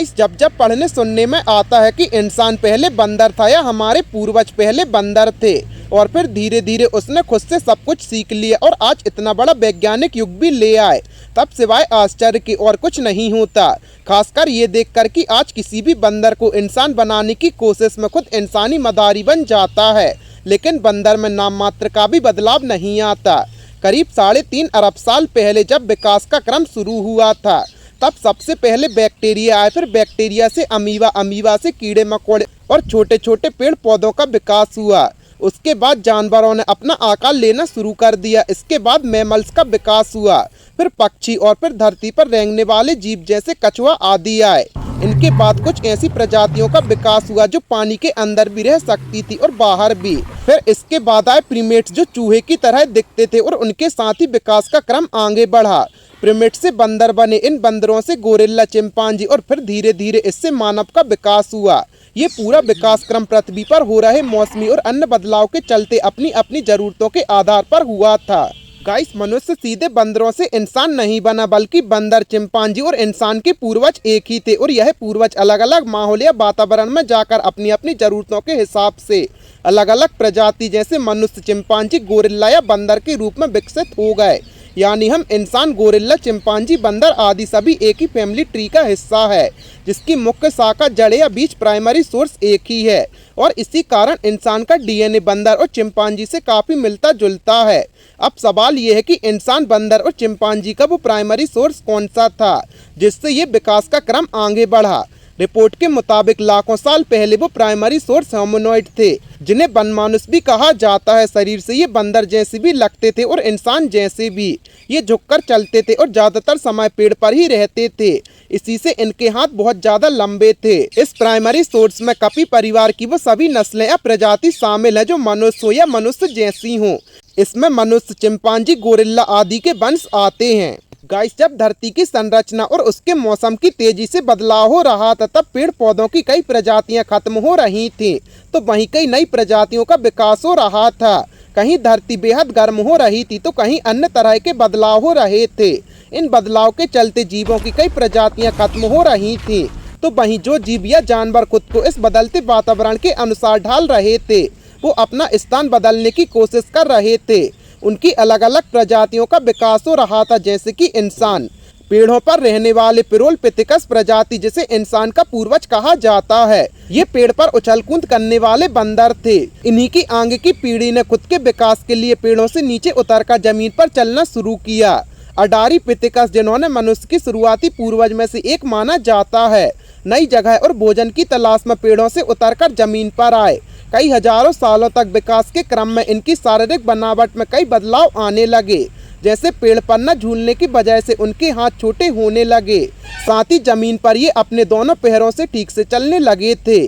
Guys जब जब पढ़ने सुनने में आता है कि इंसान पहले बंदर था या हमारे पूर्वज पहले बंदर थे और फिर धीरे धीरे उसने खुद से सब कुछ सीख लिया और आज इतना बड़ा वैज्ञानिक युग भी ले आए, तब सिवाय आश्चर्य के और कुछ नहीं होता। खासकर ये देखकर कि आज किसी भी बंदर को इंसान बनाने की कोशिश में खुद इंसानी मदारी बन जाता है, लेकिन बंदर में नाम मात्र का भी बदलाव नहीं आता। करीब 3.5 अरब साल पहले जब विकास का क्रम शुरू हुआ था, तब सबसे पहले बैक्टीरिया आए, फिर बैक्टीरिया से अमीबा, अमीबा से कीड़े मकोड़े और छोटे छोटे पेड़ पौधों का विकास हुआ। उसके बाद जानवरों ने अपना आकार लेना शुरू कर दिया। इसके बाद मैमल्स का विकास हुआ, फिर पक्षी और फिर धरती पर रेंगने वाले जीव जैसे कछुआ आदि आए। इनके बाद कुछ ऐसी प्रजातियों का विकास हुआ जो पानी के अंदर भी रह सकती थी और बाहर भी। फिर इसके बाद आए प्रीमेट्स जो चूहे की तरह दिखते थे और उनके साथ ही विकास का क्रम आगे बढ़ा। प्रीमेट से बंदर बने, इन बंदरों से गोरिल्ला, चिंपांजी और फिर धीरे धीरे इससे मानव का विकास हुआ। ये पूरा विकास क्रम पृथ्वी पर हो रहे मौसमी और अन्य बदलाव के चलते अपनी अपनी जरूरतों के आधार पर हुआ था। गाइस मनुष्य सीधे बंदरों से इंसान नहीं बना, बल्कि बंदर, चिंपांजी और इंसान के पूर्वज एक ही थे और यह पूर्वज अलग अलग माहौल या वातावरण में जाकर अपनी अपनी जरूरतों के हिसाब से अलग अलग प्रजाति जैसे मनुष्य, चिंपांजी, गोरिल्ला या बंदर के रूप में विकसित हो गए। यानी हम इंसान, गोरिल्ला, चिंपांजी, बंदर आदि सभी एक ही फैमिली ट्री का हिस्सा है, जिसकी मुख्य शाखा, जड़ या बीज, प्राइमरी सोर्स एक ही है। और इसी कारण इंसान का डीएनए बंदर और चिंपांजी से काफी मिलता जुलता है। अब सवाल ये है कि इंसान, बंदर और चिंपांजी का वो प्राइमरी सोर्स कौन सा था जिससे ये विकास का क्रम आगे बढ़ा। रिपोर्ट के मुताबिक लाखों साल पहले वो प्राइमरी सोर्स होमिनोइड थे, जिन्हें वनमानुष भी कहा जाता है। शरीर से ये बंदर जैसे भी लगते थे और इंसान जैसे भी। ये झुककर चलते थे और ज्यादातर समय पेड़ पर ही रहते थे। इसी से इनके हाथ बहुत ज्यादा लंबे थे। इस प्राइमरी सोर्स में कपी परिवार की वो सभी नस्लें या प्रजाति शामिल है जो मनुष्य हो या मनुष्य जैसी हो। इसमें मनुष्य, चिंपांजी, गोरिल्ला आदि के वंश आते हैं। गाइस जब धरती की संरचना और उसके मौसम की तेजी से बदलाव हो रहा था, तब पेड़ पौधों की कई प्रजातियां खत्म हो रही थी, तो वहीं कई नई प्रजातियों का विकास हो रहा था। कहीं धरती बेहद गर्म हो रही थी तो कहीं अन्य तरह के बदलाव हो रहे थे। इन बदलाव के चलते जीवों की कई प्रजातियां खत्म हो रही थी, तो वहीं जो जीव या जानवर खुद को इस बदलते वातावरण के अनुसार ढाल रहे थे, वो अपना स्थान बदलने की कोशिश कर रहे थे। उनकी अलग अलग प्रजातियों का विकास हो रहा था, जैसे कि इंसान। पेड़ों पर रहने वाले पिरोलपिथिकस प्रजाति, जिसे इंसान का पूर्वज कहा जाता है, ये पेड़ पर उछल कूद करने वाले बंदर थे। इन्हीं की आगे की पीढ़ी ने खुद के विकास के लिए पेड़ों से नीचे उतरकर जमीन पर चलना शुरू किया। अडारीपिथिकस, जिन्होंने मनुष्य की शुरुआती पूर्वज में से एक माना जाता है, नई जगह और भोजन की तलाश में पेड़ों से उतरकर जमीन पर आए। कई हजारों सालों तक विकास के क्रम में इनकी शारीरिक बनावट में कई बदलाव आने लगे, जैसे पेड़ पर न झूलने की वजह से उनके हाथ छोटे होने लगे, साथ ही जमीन पर ये अपने दोनों पैरों से ठीक से चलने लगे थे।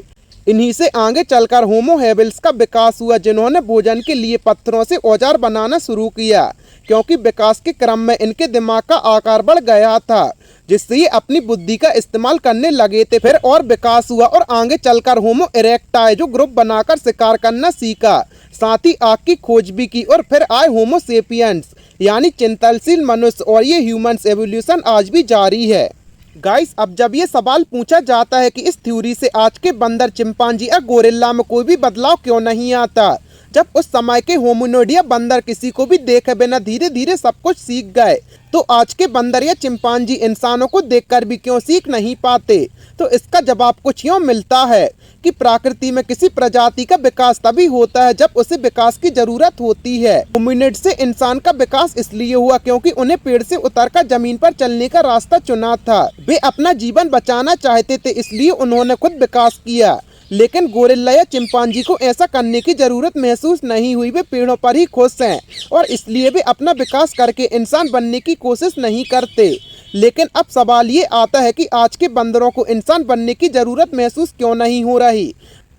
इन्हीं से आगे चलकर होमो हैबिल्स का विकास हुआ, जिन्होंने भोजन के लिए पत्थरों से औजार बनाना शुरू किया, क्योंकि विकास के क्रम में इनके दिमाग का आकार बढ़ गया था, जिससे ये अपनी बुद्धि का इस्तेमाल करने लगे थे। फिर और विकास हुआ और आगे चलकर होमो इरेक्टाई, जो ग्रुप बनाकर शिकार करना सीखा, साथ ही आग की खोज भी की, और फिर आए होमो सेपियंस, यानी चिंतनशील मनुष्य, और ये ह्यूमन्स एवोल्यूशन आज भी जारी है। गाइस अब जब ये सवाल पूछा जाता है कि इस थ्योरी से आज के बंदर, चिंपांजी या गोरिल्ला में कोई भी बदलाव क्यों नहीं आता, जब उस समय के होमिनिड या बंदर किसी को भी देखे बिना धीरे धीरे सब कुछ सीख गए, तो आज के बंदर या चिंपांजी इंसानों को देखकर भी क्यों सीख नहीं पाते? तो इसका जवाब कुछ यूँ मिलता है कि प्रकृति में किसी प्रजाति का विकास तभी होता है जब उसे विकास की जरूरत होती है। होमिनिड से इंसान का विकास इसलिए हुआ क्योंकि उन्हें पेड़ से उतरकर जमीन पर चलने का रास्ता चुना था। वे अपना जीवन बचाना चाहते थे, इसलिए उन्होंने खुद विकास किया। लेकिन गोरिल्ला या चिंपांजी को ऐसा करने की जरूरत महसूस नहीं हुई। वे पेड़ों पर ही खुश हैं और इसलिए वे अपना विकास करके इंसान बनने की कोशिश नहीं करते। लेकिन अब सवाल ये आता है कि आज के बंदरों को इंसान बनने की जरूरत महसूस क्यों नहीं हो रही?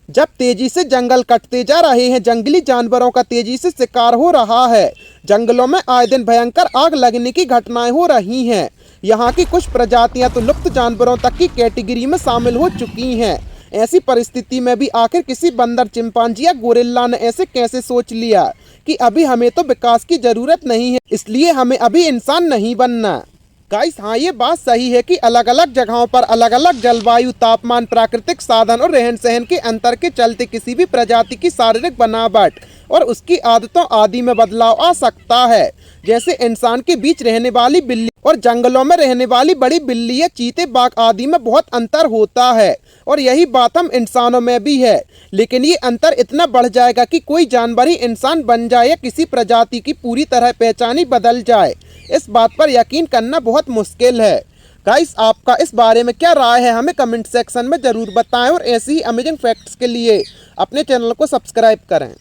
जब तेजी से जंगल कटते जा रहे हैं, जंगली जानवरों का तेजी से शिकार हो रहा है, जंगलों में आए दिन भयंकर आग लगने की घटनाएं हो रही हैं। यहाँ की कुछ प्रजातियां तो लुप्त जानवरों तक की कैटेगरी में शामिल हो चुकी हैं। ऐसी परिस्थिति में भी आखिर किसी बंदर, चिंपांजी या गोरिल्ला ने ऐसे कैसे सोच लिया कि अभी हमें तो विकास की जरूरत नहीं है, इसलिए हमें अभी इंसान नहीं बनना? गाइस हाँ, ये बात सही है कि अलग अलग जगहों पर अलग अलग जलवायु, तापमान, प्राकृतिक साधन और रहन सहन के अंतर के चलते किसी भी प्रजाति की शारीरिक बनावट और उसकी आदतों आदि में बदलाव आ सकता है। जैसे इंसान के बीच रहने वाली बिल्ली और जंगलों में रहने वाली बड़ी बिल्ली या चीते, बाघ आदि में बहुत अंतर होता है और यही बात हम इंसानों में भी है। लेकिन ये अंतर इतना बढ़ जाएगा कि कोई जानवर ही इंसान बन जाए या किसी प्रजाति की पूरी तरह पहचान ही बदल जाए, इस बात पर यकीन करना बहुत मुश्किल है। गाइस आपका इस बारे में क्या राय है, हमें कमेंट सेक्शन में ज़रूर बताएं और ऐसी ही अमेजिंग फैक्ट्स के लिए अपने चैनल को सब्सक्राइब करें।